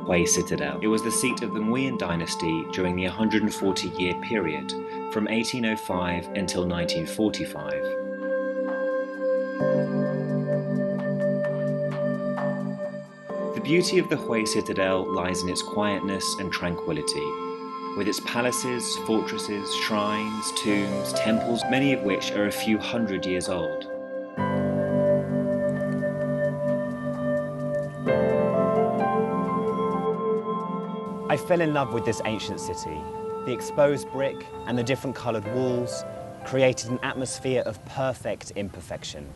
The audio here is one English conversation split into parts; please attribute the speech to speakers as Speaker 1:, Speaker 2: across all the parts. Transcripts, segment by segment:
Speaker 1: Hui Citadel. It was the seat of the Nguyen dynasty during the 140-year period, from 1805 until 1945. The beauty of the Hui Citadel lies in its quietness and tranquility, with its palaces, fortresses, shrines, tombs, temples, many of which are a few hundred years old.
Speaker 2: I fell in love with this ancient city. The exposed brick and the different coloured walls created an atmosphere of perfect imperfection.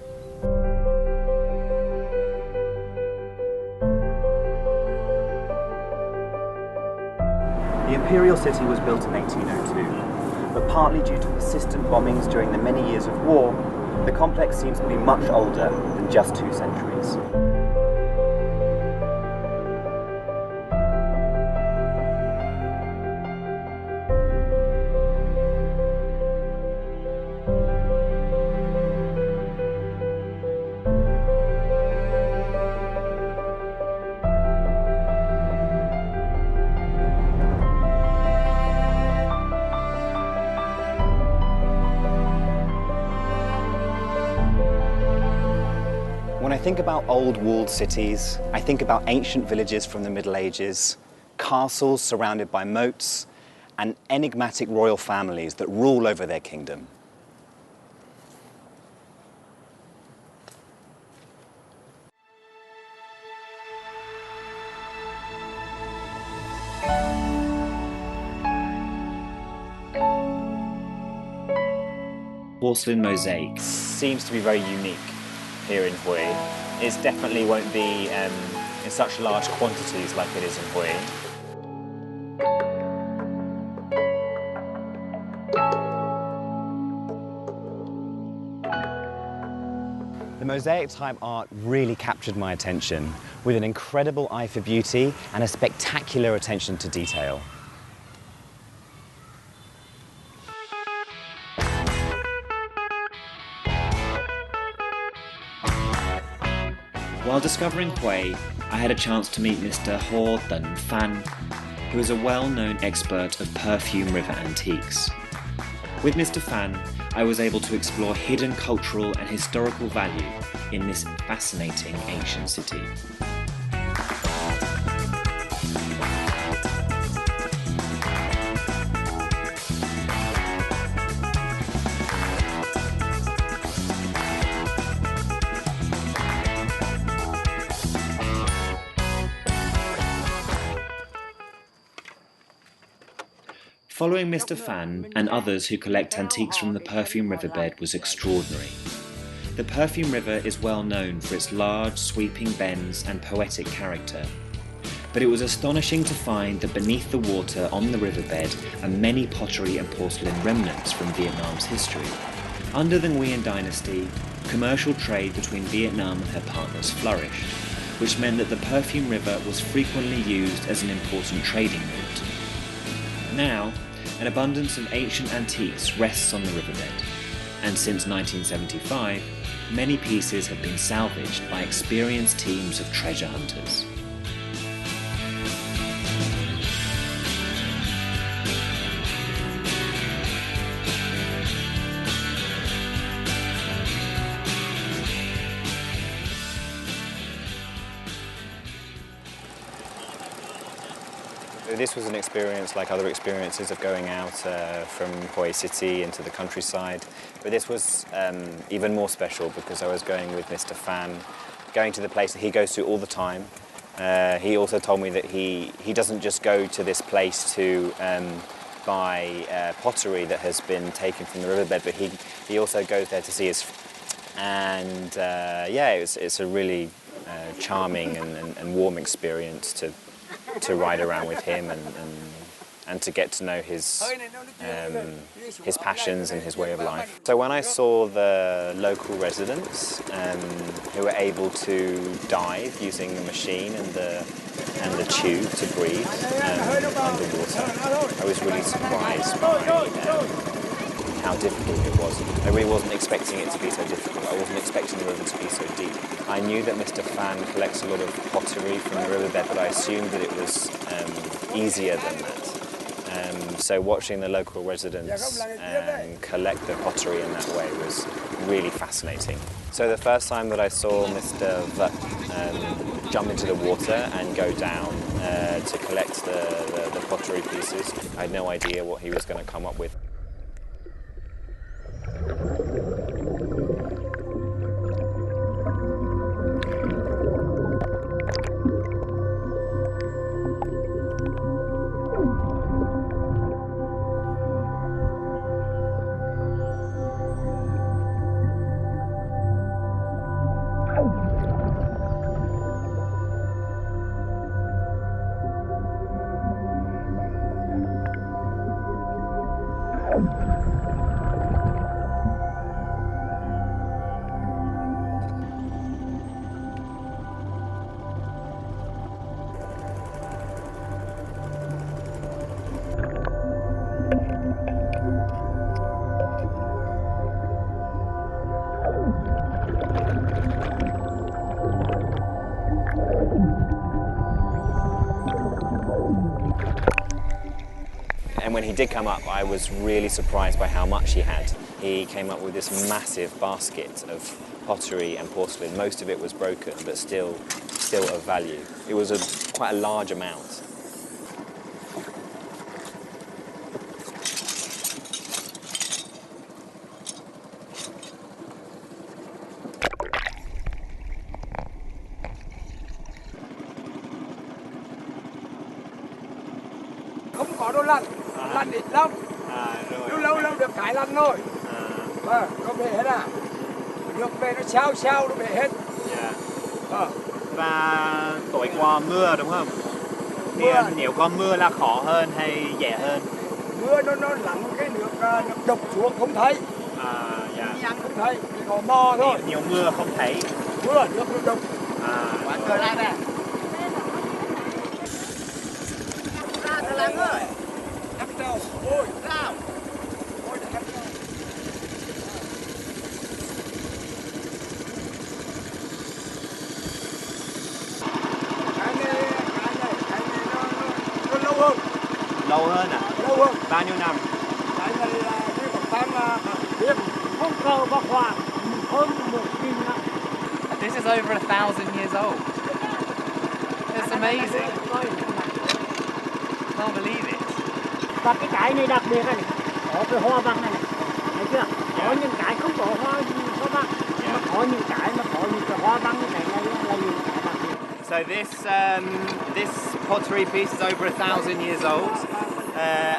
Speaker 2: The imperial city was built in 1802, but partly due to persistent bombings during the many years of war, the complex seems to be much older than just 2 centuries. When I think about old walled cities, I think about ancient villages from the Middle Ages, castles surrounded by moats, and enigmatic royal families that rule over their kingdom.
Speaker 1: Porcelain mosaics
Speaker 2: Seems to be very unique here in Hue. It definitely won't be in such large quantities like it is in Hue. The mosaic-type art really captured my attention, with an incredible eye for beauty and a spectacular attention to detail.
Speaker 1: While discovering Hui, I had a chance to meet Mr. Ho Dun Fan, who is a well-known expert of Perfume River antiques. With Mr. Fan, I was able to explore hidden cultural and historical value in this fascinating ancient city. Following Mr. Fan and others who collect antiques from the Perfume Riverbed was extraordinary. The Perfume River is well known for its large, sweeping bends and poetic character. But it was astonishing to find that beneath the water on the riverbed are many pottery and porcelain remnants from Vietnam's history. Under the Nguyen dynasty, commercial trade between Vietnam and her partners flourished, which meant that the Perfume River was frequently used as an important trading route. Now, an abundance of ancient antiques rests on the riverbed, and since 1975, many pieces have been salvaged by experienced teams of treasure hunters.
Speaker 2: This was an experience like other experiences of going out from Hue City into the countryside, but this was even more special because I was going with Mr. Fan, going to the place that he goes to all the time. He also told me that he doesn't just go to this place to buy pottery that has been taken from the riverbed, but he also goes there to see his and yeah, it's a really charming and warm experience to ride around with him and to get to know his passions and his way of life. So when I saw the local residents who were able to dive using the machine and the tube to breathe underwater, I was really surprised by how how difficult it was. I really wasn't expecting it to be so difficult. I wasn't expecting the river to be so deep. I knew that Mr. Fan collects a lot of pottery from the riverbed, but I assumed that it was easier than that. So watching the local residents collect the pottery in that way was really fascinating. So the first time that I saw Mr. Vut jump into the water and go down to collect the pottery pieces, I had no idea what he was going to come up with. And when he did come up, I was really surprised by how much he had. He came up with this massive basket of pottery and porcelain. Most of it was broken, but still of value. It was quite a large amount.
Speaker 3: Không có đồ lăn, lăn ít lắm. Lâu lâu được cái lăn thôi. Nó bể hết à. Nước về nó sao nó bể hết.
Speaker 4: Và tối qua mưa đúng không? Thì nếu có mưa là khó hơn hay dễ hơn?
Speaker 3: Mưa nó lắng cái nước đục xuống không thấy. Không thấy, chỉ có mò thôi.
Speaker 4: Nhiều mưa không thấy.
Speaker 3: Mưa nước nó đục.
Speaker 4: Quán cờ lại nè.
Speaker 3: Lăng ơi. Cắt đầu. Ôi, sao? Ôi, cắt đầu. Cái này nó lâu hơn.
Speaker 4: Lâu hơn à?
Speaker 3: Lâu hơn.
Speaker 4: Bao nhiêu năm?
Speaker 3: Cái này là cái khoảng biết không cầu bạc hòa hơn 1.000 năm.
Speaker 5: This is over 1,000 years old. It's amazing. Can't believe it.
Speaker 6: Và cái này đặc biệt này, có cái hoa văn này, thấy chưa? Có những cái không có hoa văn, mà có những cái hoa văn như này là những cái đặc biệt.
Speaker 4: So this pottery piece is over 1,000 years old,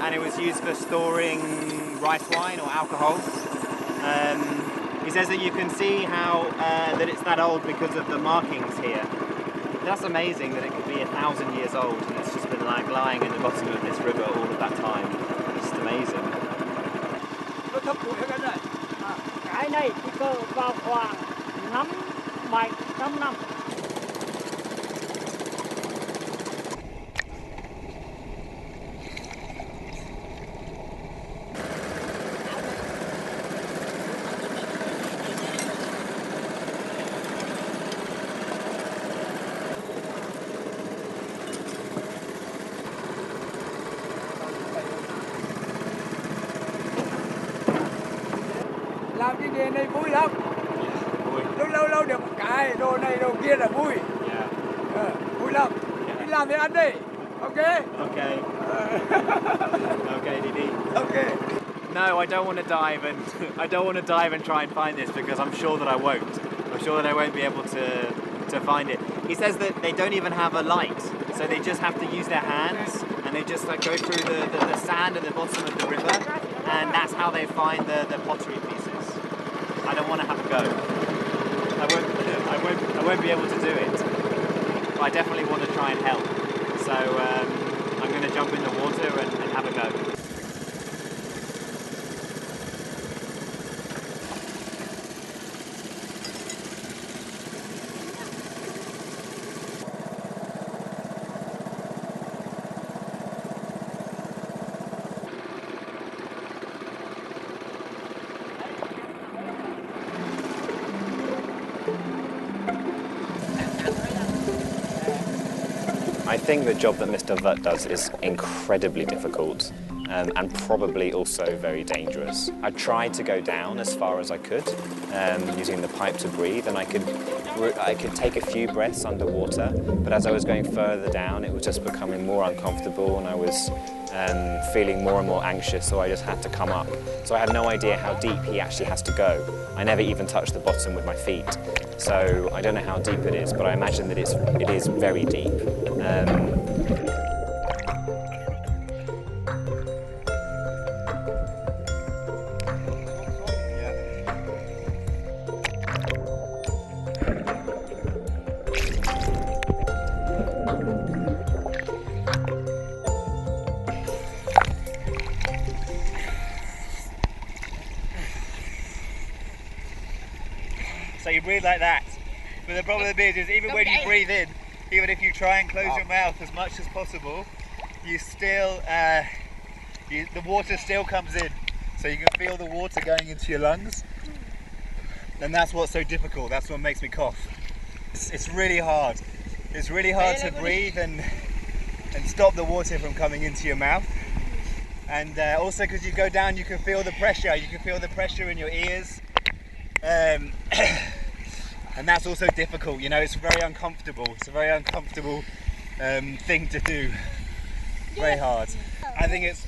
Speaker 4: and it was used for storing rice wine or alcohol. He says that you can see how that it's that old because of the markings here. That's amazing that it could be 1,000 years old and it's just been like lying in the bottom of this river all of that time. It's just amazing.
Speaker 6: Cái này thì cơ vào khoảng 5-7 năm.
Speaker 3: Làm cái nghề này vui lắm. Lâu được một cái đồ này đồ kia là vui. Vui lắm. Đi làm thì ăn đi. Ok?
Speaker 4: Okay. Okay, Didi.
Speaker 3: Ok.
Speaker 4: No, I don't want to dive and try and find this because I'm sure that I won't. I'm sure that I won't be able to find it. He says that they don't even have a light, so they just have to use their hands and they just like go through the sand at the bottom of the river, and that's how they find the pottery pieces. I don't want to have a go. I won't be able to do it. But I definitely want to try and help. So I'm going to jump in the water and have a go.
Speaker 2: I think the job that Mr. Vutt does is incredibly difficult and probably also very dangerous. I tried to go down as far as I could using the pipe to breathe, and I could take a few breaths underwater, but as I was going further down it was just becoming more uncomfortable and I was feeling more and more anxious, so I just had to come up. So I had no idea how deep he actually has to go. I never even touched the bottom with my feet, so I don't know how deep it is, but I imagine that it is very deep.
Speaker 4: So you breathe like that, but the problem is even when you breathe in, even if you try and close your mouth as much as possible, you still, the water still comes in, so you can feel the water going into your lungs, and that's what's so difficult. That's what makes me cough. It's really hard. It's really hard to breathe and stop the water from coming into your mouth. And also because you go down, you can feel the pressure. You can feel the pressure in your ears. And that's also difficult, you know, it's very uncomfortable. It's a very uncomfortable thing to do. Very hard. I think it's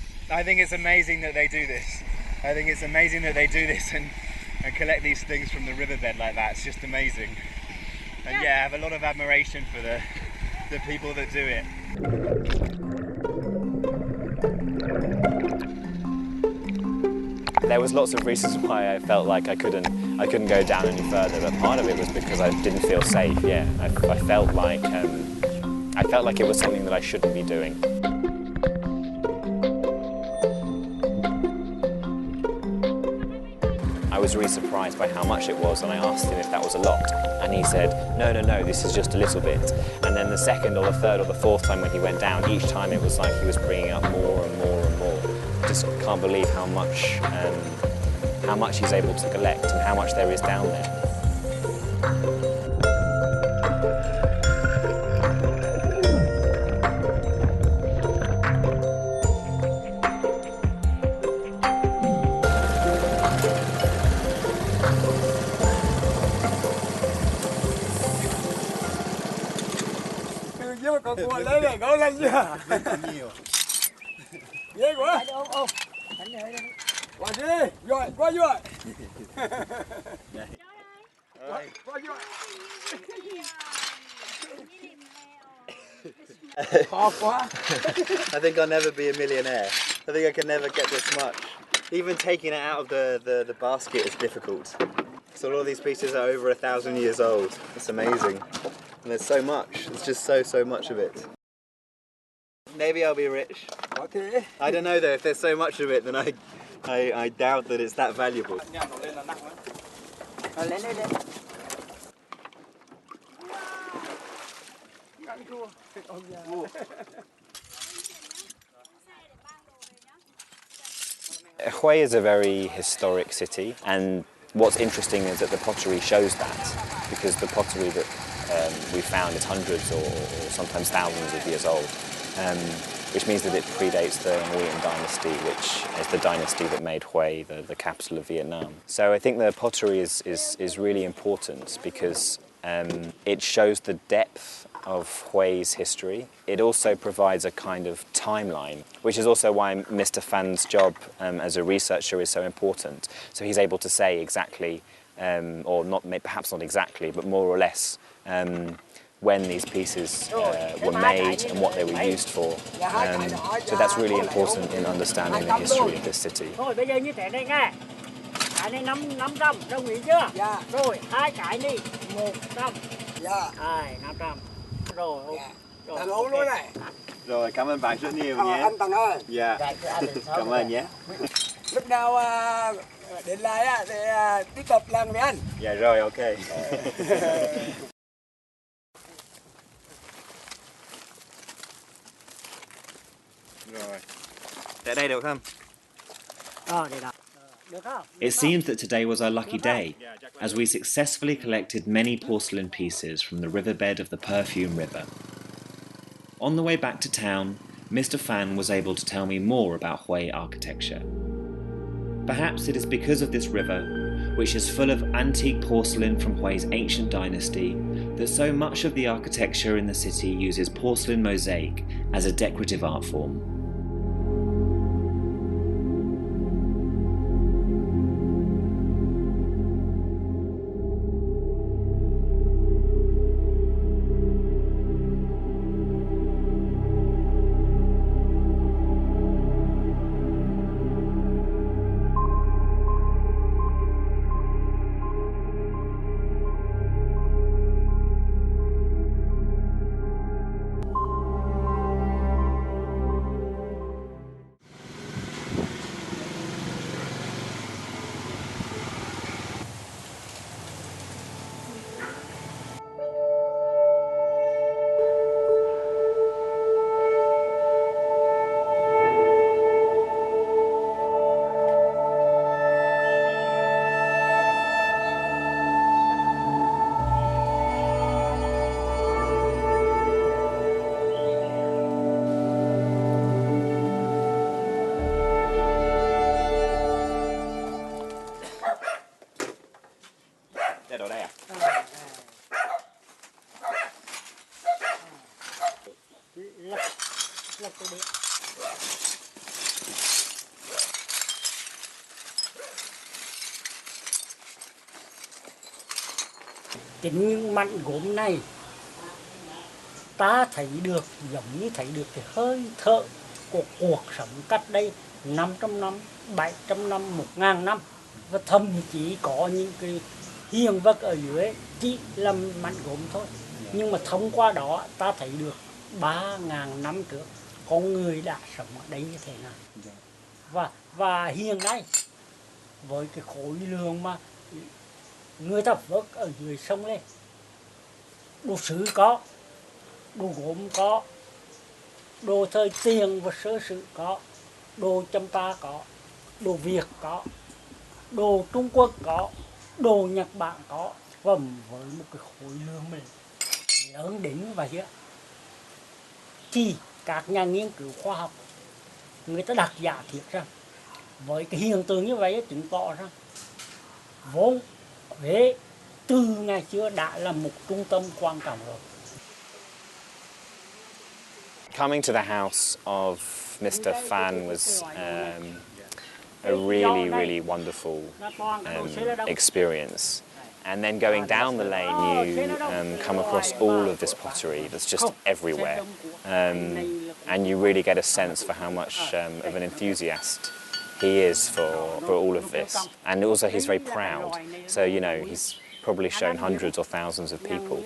Speaker 4: amazing that they do this. I think it's amazing that they do this and collect these things from the riverbed like that. It's just amazing. And yeah, I have a lot of admiration for the people that do it.
Speaker 2: There was lots of reasons why I felt like I couldn't go down any further, but part of it was because I didn't feel safe. Yeah, I felt like it was something that I shouldn't be doing. I was really surprised by how much it was, and I asked him if that was a lot, and he said, no, this is just a little bit. And then the second or the third or the fourth time when he went down, each time it was like he was bringing up more and more and more. Just can't believe how much he's able to collect and how much there is down there.
Speaker 3: Còn cua lấy này có lên chưa? Nhiều. Ghê quá. Qua đi, rồi, qua rồi. Qua rồi. Khó quá.
Speaker 4: I think I'll never be a millionaire. I think I can never get this much. Even taking it out of the basket is difficult. So all of these pieces are over 1,000 years old. It's amazing. And there's so much. There's just so much of it. Maybe I'll be rich.
Speaker 3: Okay.
Speaker 4: I don't know though, if there's so much of it, then I doubt that it's that valuable.
Speaker 2: Hue is a very historic city, and what's interesting is that the pottery shows that, because the pottery that we found is hundreds or sometimes thousands of years old, which means that it predates the Nguyen dynasty, which is the dynasty that made Hue the capital of Vietnam. So I think the pottery is really important because it shows the depth of Hue's history. It also provides a kind of timeline, which is also why Mr. Phan's job as a researcher is so important. So he's able to say exactly, or not, perhaps not exactly, but more or less when these pieces were made and what they were used for. So that's really important in understanding the history of this city.
Speaker 6: Thôi bây giờ như thế này nghe. Cái này 500, đồng ý chưa? Dạ. Rồi, 2 cái này 100.
Speaker 3: Dạ.
Speaker 6: 500. Rồi.
Speaker 3: Rồi. Ổn luôn này.
Speaker 4: Rồi, cảm ơn bạn rất nhiều nhé.
Speaker 3: Anh Tần ơi.
Speaker 4: Dạ. Cảm ơn nhé.
Speaker 3: Lúc nào đến lại thì tiếp tục làm với anh.
Speaker 4: Dạ rồi, ok. Rồi. Để đây được không?
Speaker 6: Để đó. Được không?
Speaker 1: It seems that today was our lucky day, as we successfully collected many porcelain pieces from the riverbed of the Perfume River. On the way back to town, Mr. Fan was able to tell me more about Hui architecture. Perhaps it is because of this river, which is full of antique porcelain from Hui's ancient dynasty, that so much of the architecture in the city uses porcelain mosaic as a decorative art form.
Speaker 6: Chính những mảnh gốm này ta thấy được, giống như thấy được cái hơi thở của cuộc sống cách đây 500 năm, 700 năm, 1000 năm. Và thậm chí có những cái hiện vật ở dưới chỉ là mảnh gốm thôi. Nhưng mà thông qua đó ta thấy được 3000 năm trước con người đã sống ở đây như thế nào. Và hiện nay với cái khối lượng mà người ta vớt ở dưới sông lên, đồ sứ có, đồ gốm có, đồ thời tiền và sơ sử có, đồ Champa có, đồ Việt có, đồ Trung Quốc có, đồ Nhật Bản có, và với một cái khối lượng mình lớn đến như vậy á, thì các nhà nghiên cứu khoa học người ta đặt giả thiết rằng với cái hiện tượng như vậy chứng tỏ rằng vốn Huế từ ngày xưa đã là một trung tâm quan trọng rồi.
Speaker 2: Coming to the house of Mr. Fan was a really wonderful experience. And then going down the lane, you come across all of this pottery that's just everywhere. And you really get a sense for how much of an enthusiast he is for all of this. And also he's very proud. So, you know, he's probably shown hundreds or thousands of people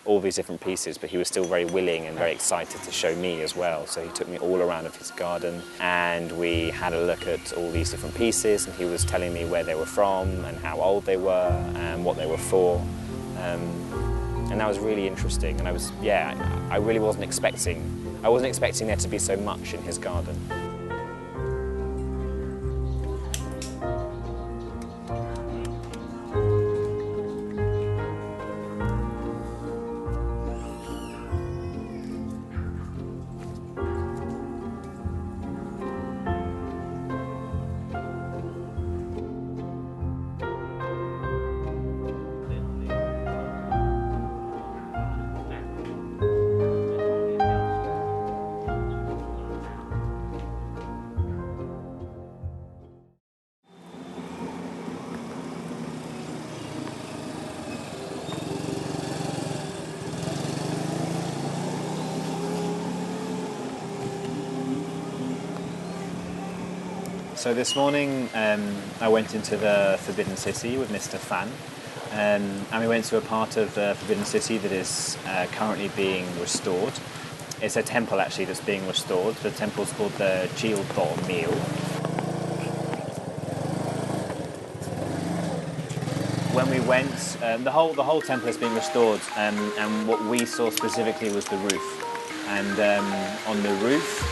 Speaker 2: all these different pieces, but he was still very willing and very excited to show me as well. So he took me all around of his garden and we had a look at all these different pieces, and he was telling me where they were from and how old they were and what they were for. And that was really interesting. And I really wasn't expecting there to be so much in his garden. So this morning I went into the Forbidden City with Mr. Fan, and we went to a part of the Forbidden City that is currently being restored. It's a temple actually that's being restored. The temple's called the Chil To Mill. When we went, the whole temple is being restored, and what we saw specifically was the roof. And on the roof,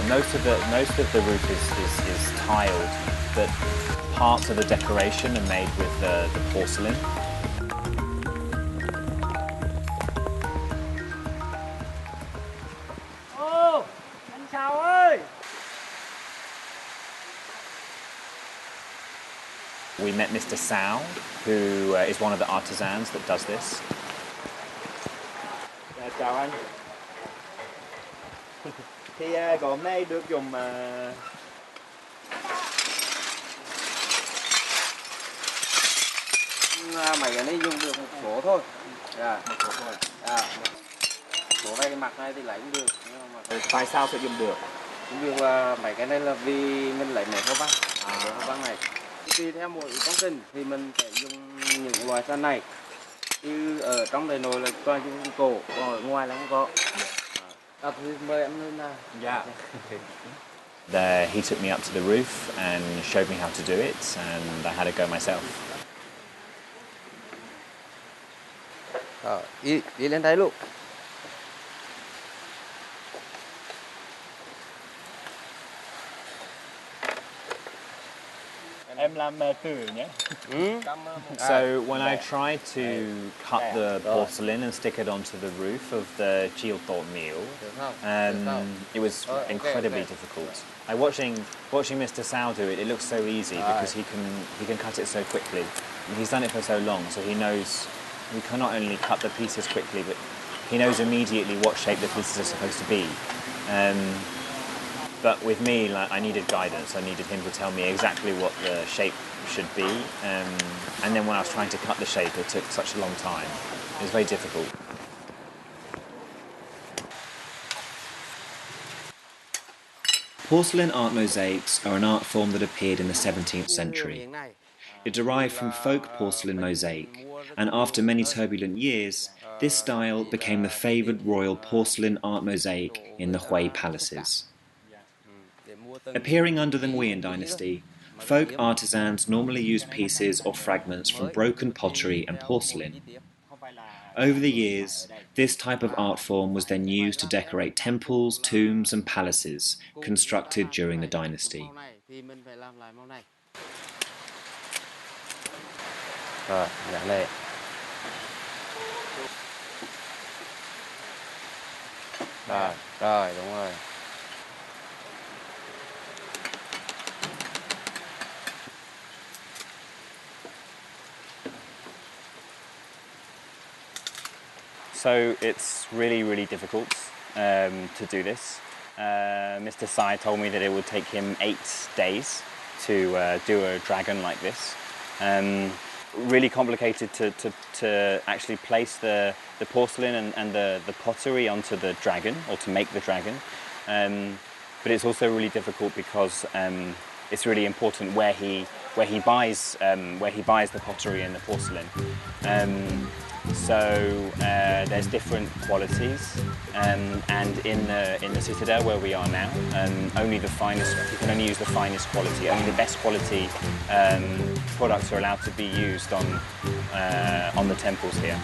Speaker 2: most of the roof is tiled, but parts of the decoration are made with the porcelain. we met Mr. Sao, who is one of the artisans that does this.
Speaker 4: Chào anh. Thì gỗ hôm nay được dùng
Speaker 7: mày cái này dùng được một số thôi. Dạ. Số này cái mặt này thì lấy cũng được.
Speaker 4: tại sao sử dụng được?
Speaker 7: Dùng là mấy cái này là vì mình lấy mấy hộp băng. Hộp băng này. Tùy theo mỗi công trình thì mình sẽ dùng những loại sàn này. Như ở trong đây nồi là toàn dùng cổ, còn ở ngoài là không có. Thì mời em lên nào.
Speaker 4: Dạ.
Speaker 2: There, he took me up to the roof and showed me how to do it, and I had a go myself.
Speaker 7: Đi lên đây luôn.
Speaker 4: Em làm từ nhé.
Speaker 2: So when I tried to cut the porcelain and stick it onto the roof of the Chilthorpe mill, it was incredibly difficult. Watching Mr. Sao do it, it looks so easy because he can cut it so quickly. He's done it for so long, so he knows he can not only cut the pieces quickly, but he knows immediately what shape the pieces are supposed to be. But with me, like, I needed guidance. I needed him to tell me exactly what the shape should be. And then when I was trying to cut the shape, it took such a long time. It was very difficult.
Speaker 1: Porcelain art mosaics are an art form that appeared in the 17th century. It derived from folk porcelain mosaic, and after many turbulent years, this style became the favoured royal porcelain art mosaic in the Hui palaces. Appearing under the Nguyen dynasty, folk artisans normally used pieces or fragments from broken pottery and porcelain. Over the years, this type of art form was then used to decorate temples, tombs and palaces constructed during the dynasty.
Speaker 7: Rồi, dạng này. Rồi, đúng rồi.
Speaker 2: So it's really, really difficult to do this. Mr. Sai told me that it would take him 8 days to do a dragon like this. Really complicated to actually place the porcelain and the pottery onto the dragon, or to make the dragon. But it's also really difficult because it's really important where he buys the pottery and the porcelain. So there's different qualities, and in the citadel where we are now, only the finest. You can only use the finest quality. Only the best quality products are allowed to be used on the temples here.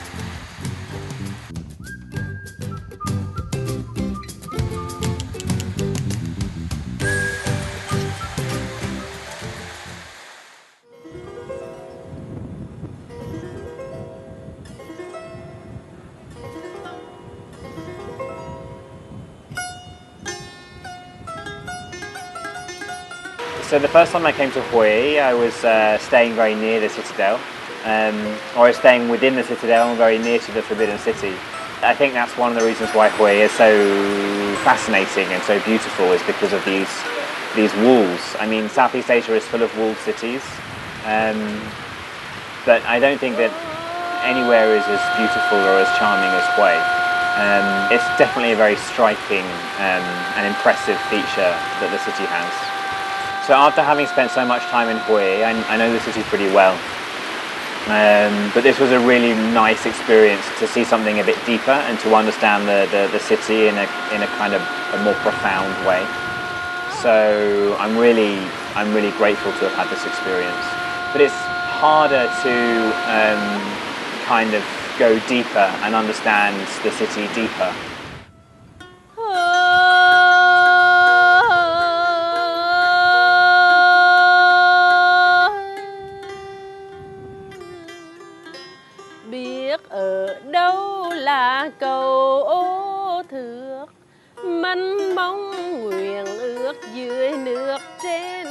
Speaker 2: So the first time I came to Hui, I was staying very near the citadel, or I was staying within the citadel and very near to the Forbidden City. I think that's one of the reasons why Hui is so fascinating and so beautiful, is because of these walls. I mean, Southeast Asia is full of walled cities, but I don't think that anywhere is as beautiful or as charming as Hui. It's definitely a very striking and impressive feature that the city has. So after having spent so much time in Hui, I know the city pretty well. But this was a really nice experience to see something a bit deeper and to understand the city in a kind of a more profound way. So I'm really grateful to have had this experience. But it's harder to kind of go deeper and understand the city deeper.
Speaker 8: Biết ở đâu là cầu ô thước, manh mông nguyện ước dưới nước trên